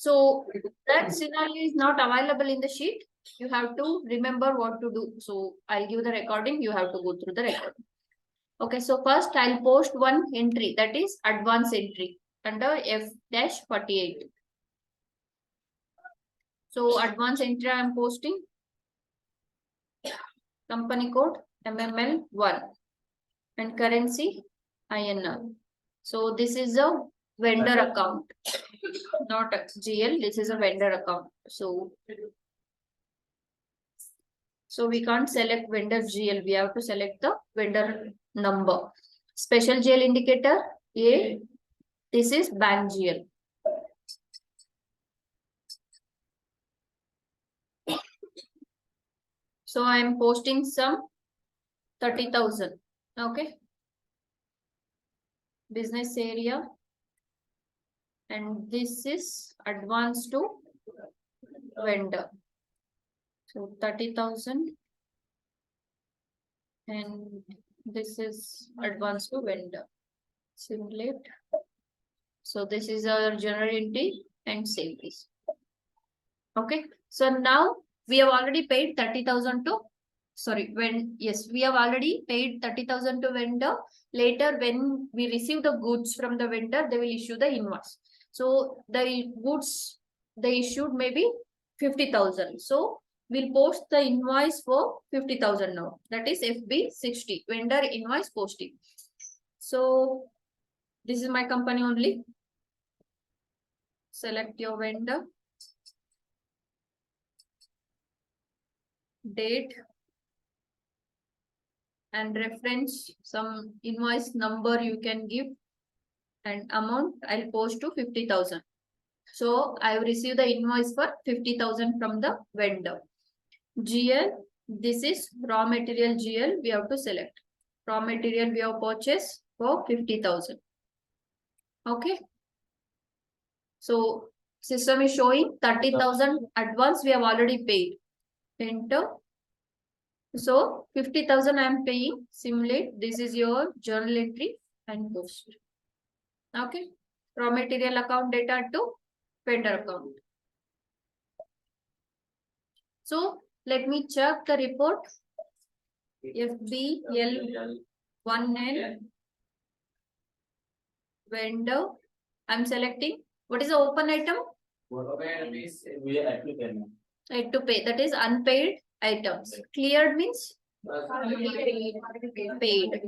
So that scenario is not available in the sheet. You have to remember what to do. So I'll give the recording. You have to go through the recording. Okay, so first I'll post one entry, that is advance entry under F-48. So advance entry I am posting. Company code MML1 and currency INR. So this is a vendor account, not a GL. This is a vendor account. So we can't select vendor GL. We have to select the vendor number. Special GL indicator A. This is bank GL. So I am posting some 30,000. Okay. Business area. And this is advance to vendor. So 30,000. And this is advance to vendor. Simulate. So this is our general entry and save this. Okay. So now we have already paid 30,000 to, we have already paid 30,000 to vendor. Later, when we receive the goods from the vendor, they will issue the invoice. So the goods they issued maybe 50,000. So we'll post the invoice for 50,000 now. That is FB60, vendor invoice posting. So this is my company only. Select your vendor. Date and reference, some invoice number you can give, and amount I'll post to 50,000. So I have received the invoice for 50,000 from the vendor. GL, this is raw material GL, we have to select. Raw material we have purchased for 50,000. Okay. So system is showing 30,000 advance we have already paid. Enter. So 50,000 I am paying. Simulate. This is your journal entry and post. Okay. Raw material account data to vendor account. So let me check the report. FBL1N vendor. I'm selecting. What is the open item? Add to pay. That is unpaid items. Cleared means paid.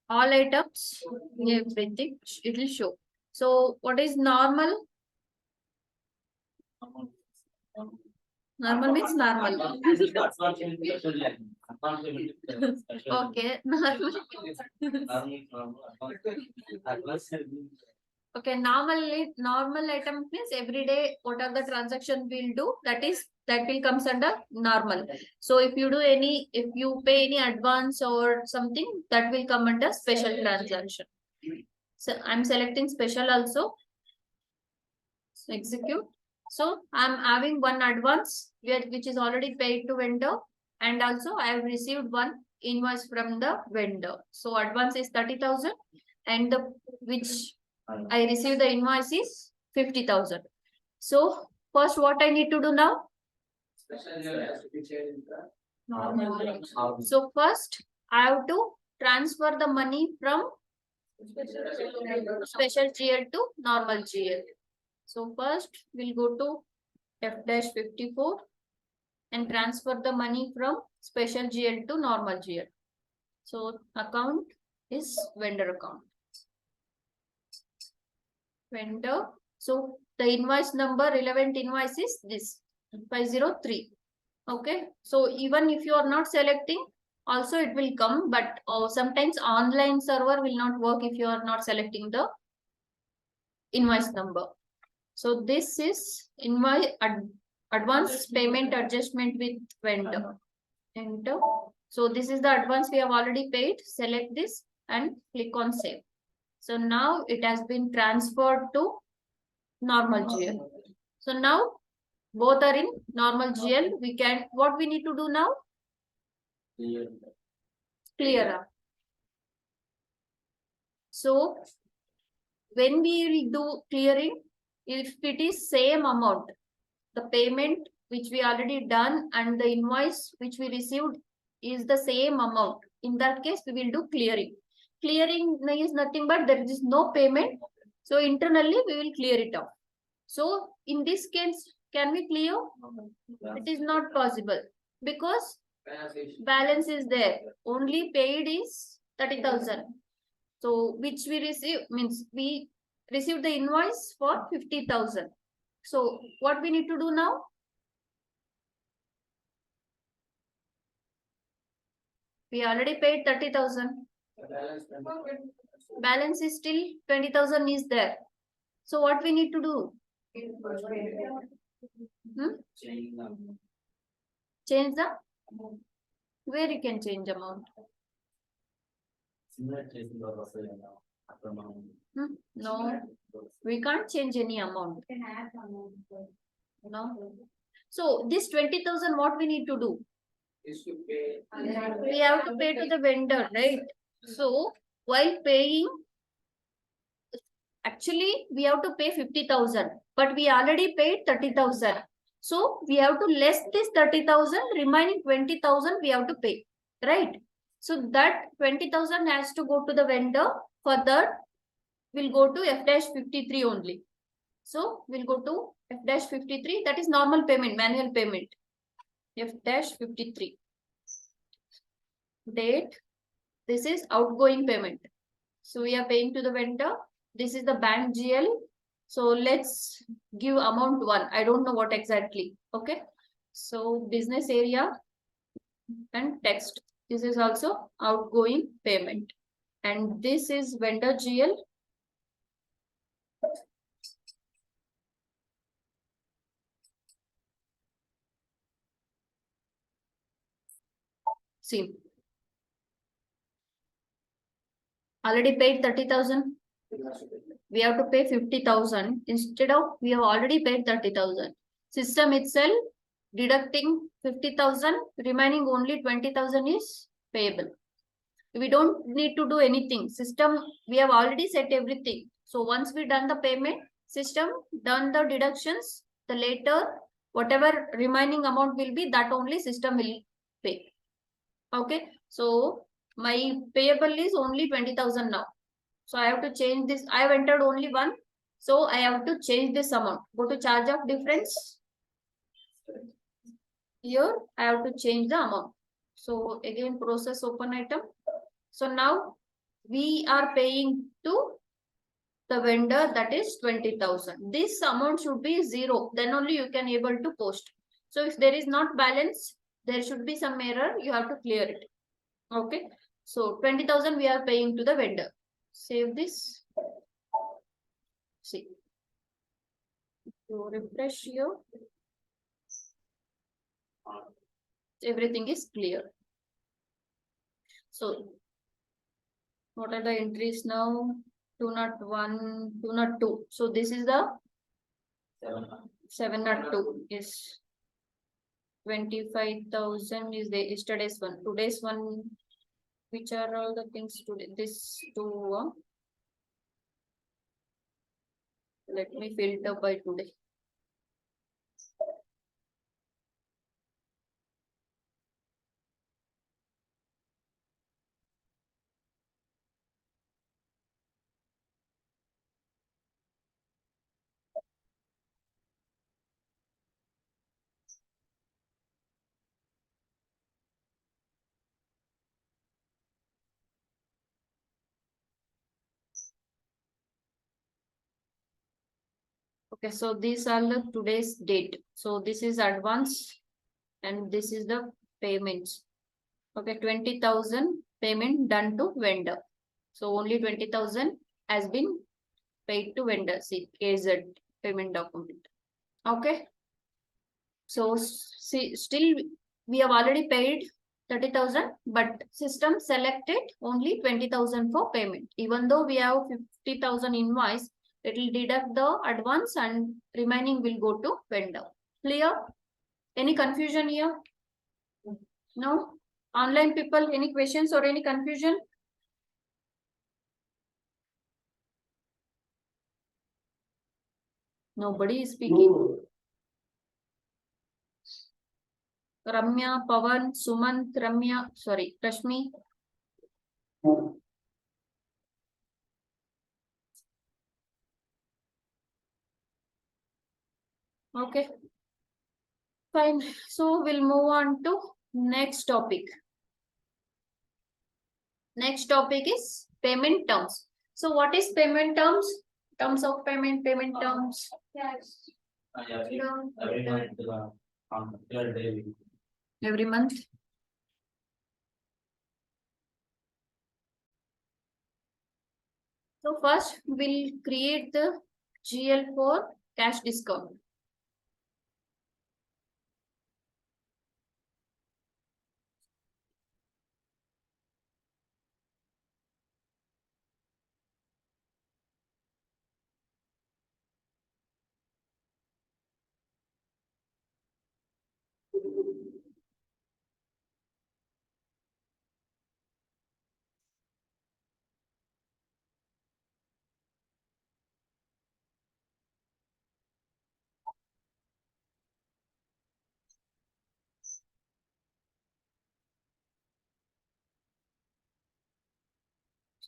All items, everything, it will show. So what is normal? Normal means normal. Okay, normal. Okay, normal item means every day what are the transaction we'll do, that will comes under normal. So if you pay any advance or something, that will come under special transaction. So I'm selecting special also. So execute. So I'm having one advance which is already paid to vendor, and also I have received one invoice from the vendor. So advance is 30,000 and which I received the invoice is 50,000. So first what I need to do now? So first I have to transfer the money from special GL to normal GL. So first we'll go to F-54 and transfer the money from special GL to normal GL. So account is vendor account. Vendor. So the invoice number, relevant invoice is this 503. Okay. So even if you are not selecting, also it will come, but sometimes online server will not work if you are not selecting the invoice number. So this is invoice advance payment adjustment with vendor. Enter. So this is the advance we have already paid. Select this and click on save. So now it has been transferred to normal GL. So now both are in normal GL. What we need to do now? Clear up. So when we will do clearing, If it is same amount, the payment which we already done and the invoice which we received is the same amount, in that case we will do clearing. Clearing is nothing but there is no payment, so internally we will clear it off. So in this case, can we clear? It is not possible because balance is there. Only paid is 30,000. So which we receive means we received the invoice for 50,000. So what we need to do now? We already paid 30,000. Balance is still 20,000 is there. So what we need to do? Change the? Where you can change amount? No, we can't change any amount. No. So this 20,000, what we need to do? We have to pay to the vendor, right? So while paying, actually we have to pay 50,000, but we already paid 30,000. So we have to less this 30,000, remaining 20,000 we have to pay, right? So that 20,000 has to go to the vendor. For that, we'll go to F-53 only. So we'll go to F-53. That is normal payment, manual payment. F-53. Date. This is outgoing payment. So we are paying to the vendor. This is the bank GL. So let's give amount 1. I don't know what exactly. Okay. So business area and text. This is also outgoing payment. And this is vendor GL. See. Already paid 30,000. We have to pay 50,000. Instead of, we have already paid 30,000. System itself deducting 50,000, remaining only 20,000 is payable. We don't need to do anything. System, we have already set everything. So once we done the payment, system done the deductions, the later whatever remaining amount will be, that only system will pay. Okay. So my payable is only 20,000 now. So I have to change this. I have entered only one. So I have to change this amount. Go to charge of difference. Here I have to change the amount. So again, process open item. So now we are paying to the vendor, that is 20,000. This amount should be 0. Then only you can able to post. So if there is not balance, there should be some error. You have to clear it. Okay. So 20,000 we are paying to the vendor. Save this. See. So refresh here. Everything is clear. So what are the entries now? 201, 202. So this is the 702 is 25,000 is the yesterday's one. Today's one, which are all the things today? This two. Let me filter by today. Okay, so these are the today's date. So this is advance and this is the payments. Okay, 20,000 payment done to vendor. So only 20,000 has been paid to vendor. See, KZ payment document. Okay. So see, still we have already paid 30,000, but system selected only 20,000 for payment. Even though we have 50,000 invoice, it will deduct the advance and remaining will go to vendor. Clear? Any confusion here? No? Online people, any questions or any confusion? Nobody is speaking. Ramya, Pavan, Sumant, Ramya, sorry, Rashmi. Okay. Fine. So we'll move on to next topic. Next topic is payment terms. So what is payment terms? Terms of payment, payment terms. Yes. Every month. So first we'll create the GL for cash discount.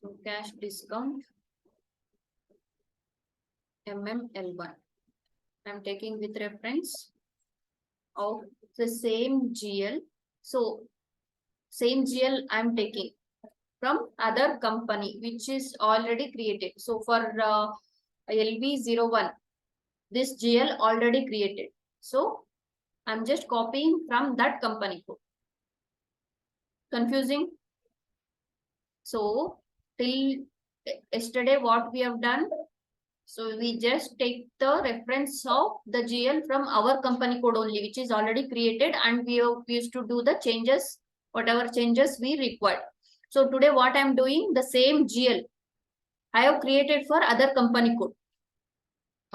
So cash discount MML1. I'm taking with reference of the same GL. So same GL I'm taking from other company which is already created. So for LB01, this GL already created. So I'm just copying from that company code. Confusing? So till yesterday what we have done, so we just take the reference of the GL from our company code only, which is already created, and we used to do the changes, whatever changes we required. So today what I'm doing, the same GL I have created for other company code.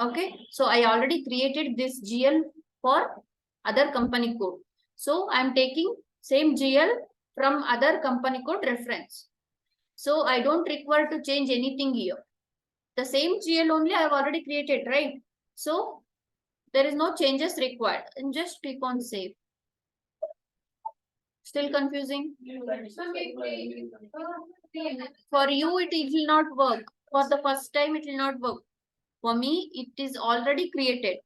Okay, so I already created this GL for other company code. So I'm taking same GL from other company code reference. So I don't require to change anything here. The same GL only I have already created, right? So there is no changes required. And just click on save. Still confusing? For you, it will not work. For the first time, it will not work. For me, it is already created.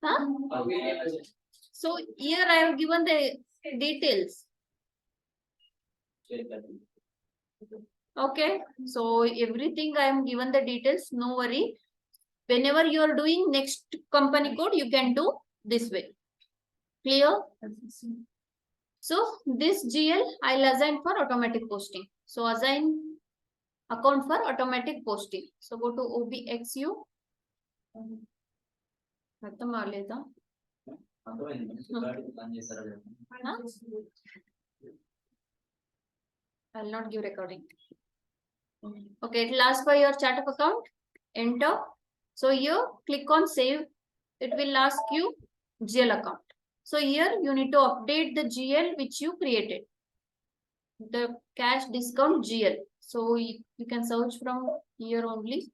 Huh? So here I have given the details. Okay, so everything I am given the details, no worry. Whenever you are doing next company code, you can do this way. Clear? So this GL I'll assign for automatic posting. So assign account for automatic posting. So go to OBXU. I'll not give recording. Okay, it will ask for your chart of account. Enter. So here click on save. It will ask you GL account. So here you need to update the GL which you created. The cash discount GL. So you can search from here only.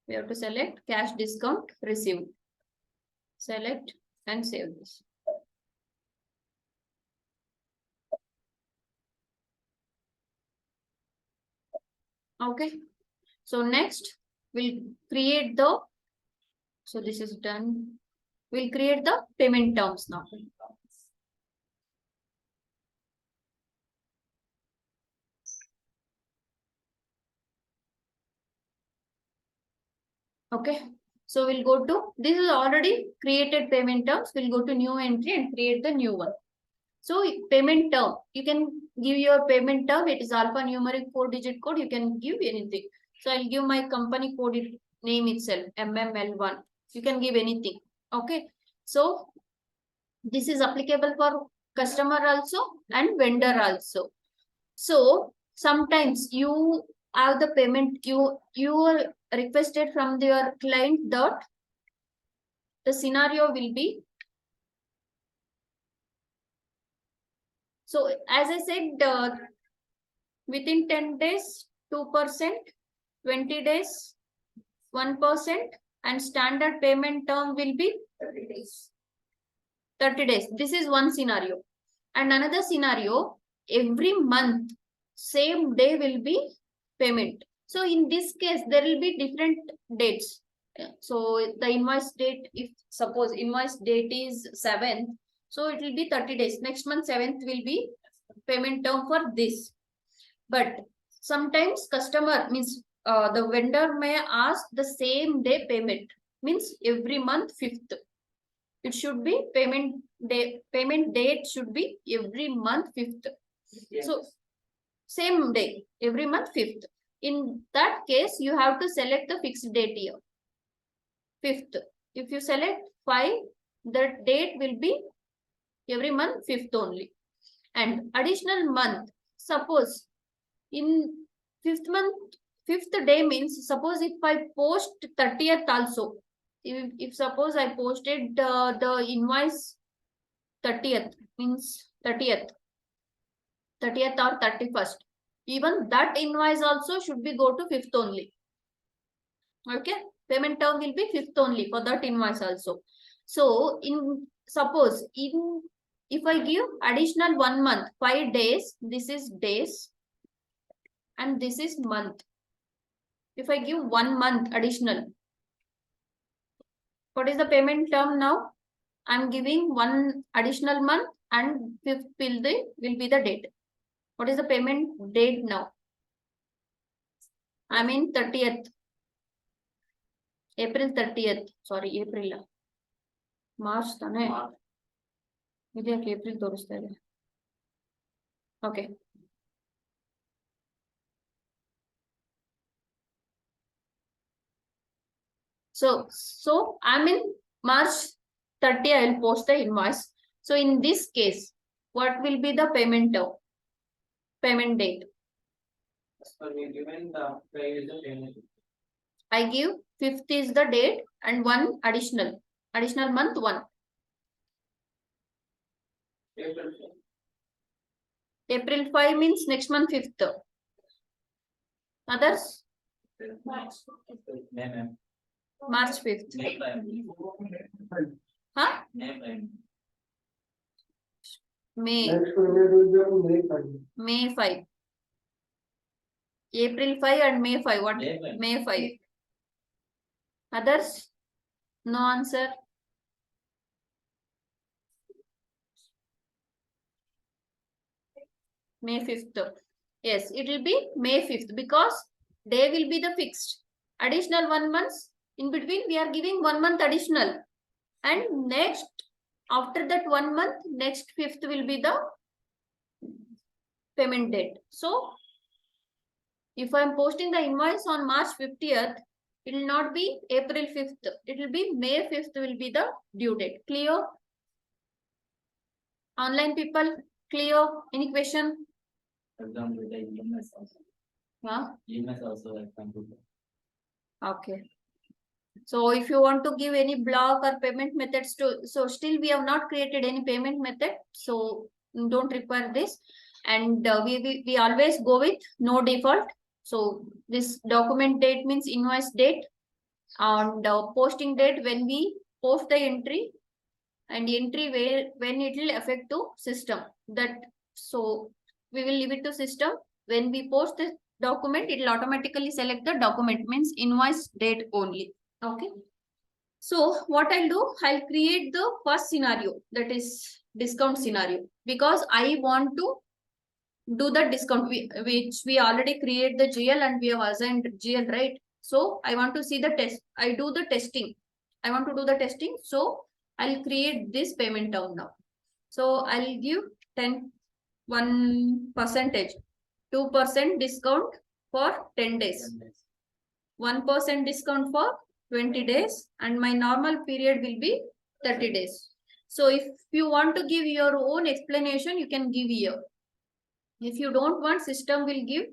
We have to select cash discount received. Select and save this. Okay. So next we'll create the, so this is done. We'll create the payment terms now. Okay. So we'll go to, this is already created payment terms. We'll go to new entry and create the new one. So payment term, you can give your payment term. It is alphanumeric 4-digit code. You can give anything. So I'll give my company code name itself, MML1. You can give anything. Okay. So this is applicable for customer also and vendor also. So sometimes you have the payment, you are requested from your client that the scenario will be. So as I said, within 10 days 2%, 20 days 1%, and standard payment term will be 30 days. 30 days. This is one scenario. And another scenario, every month, same day will be payment. So in this case, there will be different dates. So the invoice date, if suppose invoice date is 7th, so it will be 30 days. Next month 7th will be payment term for this. But sometimes customer means the vendor may ask the same day payment, means every month 5th. It should be payment date should be every month 5th. Yes. So same day every month 5th. In that case, you have to select the fixed date here. 5th. If you select 5, the date will be every month 5th only. And additional month, suppose in 5th month, 5th day means, suppose if I post 30th also, if suppose I posted the invoice 30th, means 30th or 31st, even that invoice also should be go to 5th only. Okay, payment term will be 5th only for that invoice also. So in suppose if I give additional 1 month, 5 days, this is days and this is month. If I give 1 month additional, what is the payment term now? I'm giving 1 additional month and 5th will be the date. What is the payment date now? I mean 30th. April 30th. Sorry, April. March tane. April ತೋರಿಸ್ತಾ ಇದೆ. Okay. So I'm in March 30, I will post the invoice. So in this case, what will be the payment term? Payment date. So we given the payment. I give 5th is the date and 1 additional month 1. April 5 means next month 5th. Others? March 5th. Huh? May 5. April 5 and May 5. What? May 5. Others? No answer. May 5th. Yes, it will be May 5th because day will be the fixed. Additional 1 month. In between, we are giving 1 month additional. And next, after that 1 month, next 5th will be the payment date. So, if I am posting the invoice on March 50th, it will not be April 5th. It will be May 5th will be the due date. Clear? Online people, clear? Any question? Huh? Okay. So if you want to give any block or payment methods to, so still we have not created any payment method. So don't require this. And we always go with no default. So this document date means invoice date and posting date when we post the entry and entry when it will affect to system. That so we will leave it to system. When we post the document, it will automatically select the document means invoice date only. Okay. So what I'll do, I'll create the first scenario, that is discount scenario, because I want to do the discount which we already create the GL and we have assigned GL, right? So I want to see the test. I do the testing. I want to do the testing. So I'll create this payment term now. So I'll give 1%, 2% discount for 10 days, 1% discount for 20 days, and my normal period will be 30 days. So if you want to give your own explanation, you can give here. If you don't want, system will give.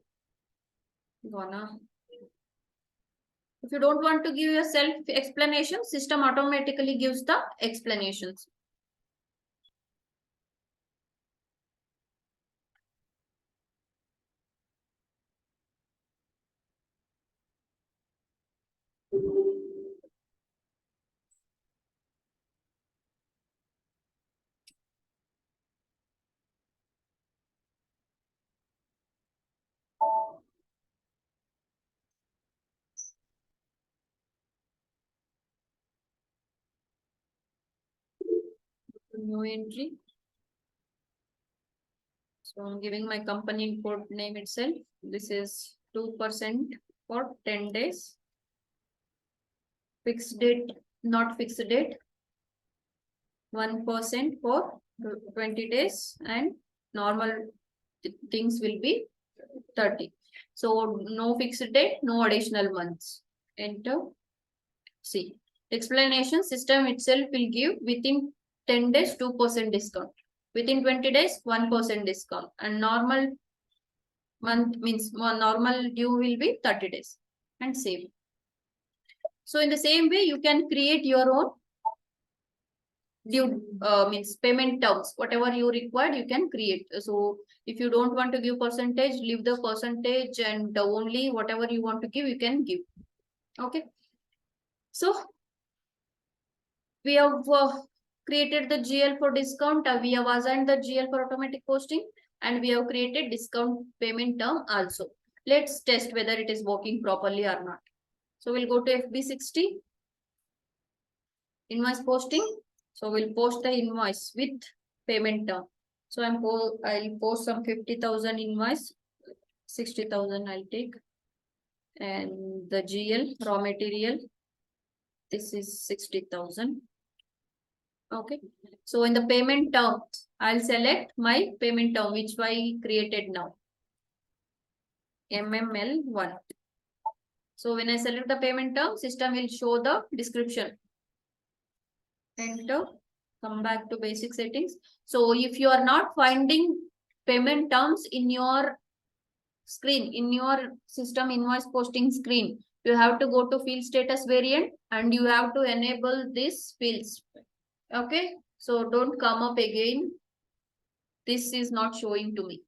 If you don't want to give your self explanation, system automatically gives the explanations. New entry. So I'm giving my company import name itself. This is 2% for 10 days. Fixed date, not fixed date. 1% for 20 days, and normal things will be 30. So no fixed date, no additional months. Enter. See. Explanation: system itself will give within 10 days 2% discount. Within 20 days 1% discount, and normal month means normal due will be 30 days, and save. So in the same way you can create your own due means payment terms. Whatever you required you can create. So if you don't want to give percentage, leave the percentage, and only whatever you want to give you can give. Okay, so we have created the GL for discount. We have assigned the GL for automatic posting, and we have created discount payment term also. Let's test whether it is working properly or not. So we'll go to FB60, invoice posting. So we'll post the invoice with payment term. So I'll post some 50,000 invoice, 60,000 I'll take, and the GL raw material, this is 60,000. Okay, so in the payment term I'll select my payment term which I created now, MML1. So when I select the payment term, system will show the description. Enter. Come back to basic settings. So if you are not finding payment terms in your screen, in your system invoice posting screen, you have to go to field status variant and you have to enable this fields. Okay, so don't come up again. This is not showing to me.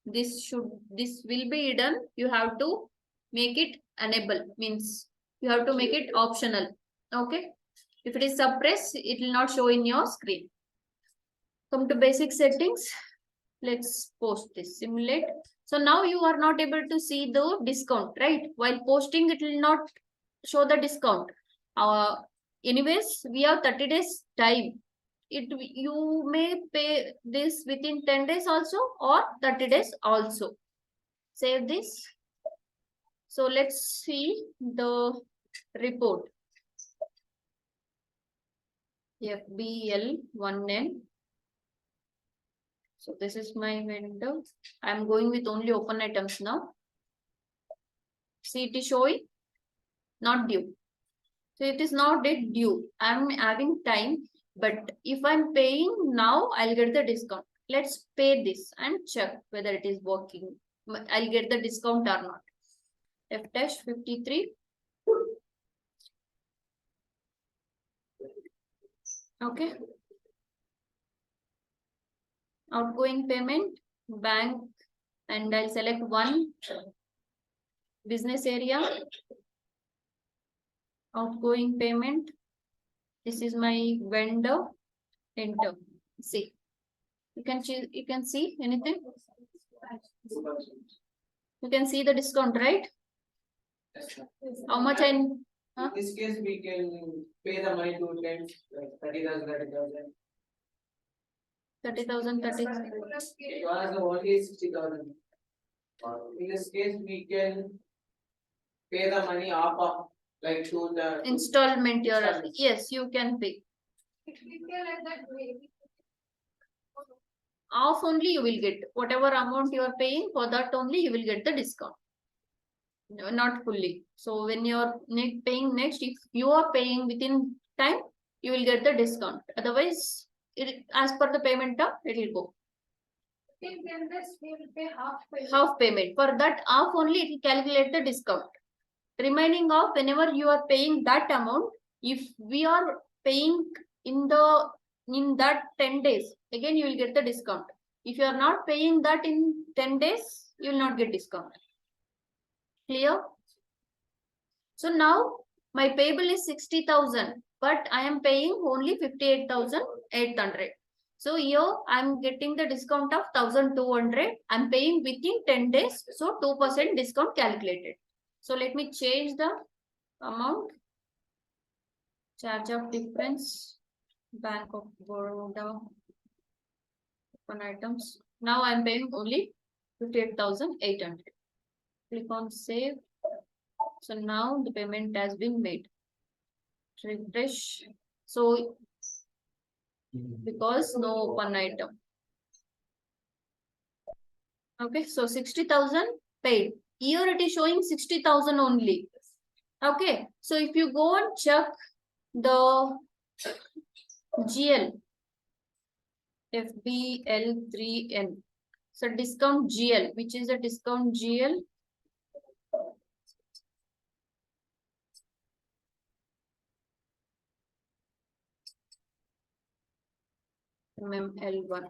This will be hidden. You have to make it enable, means you have to make it optional. Okay, if it is suppressed, it will not show in your screen. Come to basic settings. Let's post this, simulate. So now you are not able to see the discount, right? While posting, it will not show the discount. Anyways, we have 30 days time. You may pay this within 10 days also or 30 days also. Save this. So let's see the report. FBL1N. So this is my window. I'm going with only open items now. See, it is showing not due. So it is not yet due. I'm having time, but if I'm paying now, I'll get the discount. Let's pay this and check whether it is working. I'll get the discount or not. F-53. Okay. Outgoing payment, bank, and I'll select one business area. Outgoing payment. This is my vendor. Enter. See. You can see anything? You can see the discount, right? How much in this case we can pay the money to 10, 30,000, 30,000, 30,000. It was only 60,000. In this case we can pay the money off of like to the installment. Yes, you can pay. Off only you will get whatever amount you are paying, for that only you will get the discount. Not fully. So when you are paying next, if you are paying within time, you will get the discount. Otherwise, as per the payment term, it will go. Half payment. For that half only it will calculate the discount. Remaining of whenever you are paying that amount, if we are paying in that 10 days, again you will get the discount. If you are not paying that in 10 days, you will not get discount. Clear? So now My payable is 60,000, but I am paying only 58,800. So here I am getting the discount of 1,200. I am paying within 10 days. So 2% discount calculated. So let me change the amount. Charge of difference. Bank of Baroda. Open items. Now I am paying only 58,800. Click on save. So now the payment has been made. Refresh. So because no open item. Okay, so 60,000 paid. Here it is showing 60,000 only. Okay, so if you go and check the GL, FBL3N, so discount GL, which is a discount GL. ML1.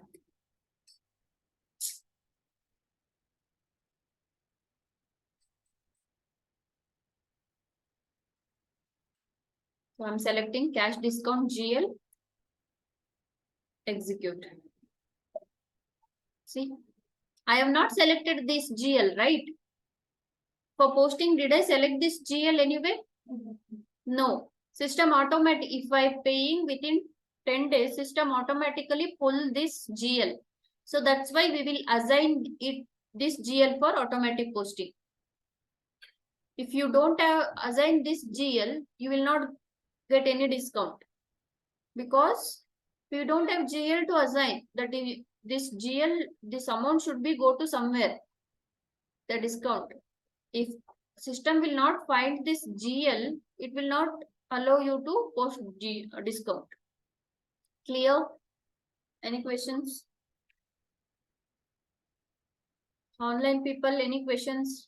So I'm selecting cash discount GL, execute. See, I have not selected this GL, right? For posting, did I select this GL anyway? No. System automatic, if I paying within 10 days, system automatically pull this GL. So that's why we will assign it this GL for automatic posting. If you don't have assigned this GL, you will not get any discount. Because if you don't have GL to assign, that is this GL, this amount should be go to somewhere, the discount. If system will not find this GL, it will not allow you to post discount. Clear? Any questions? Online people, any questions?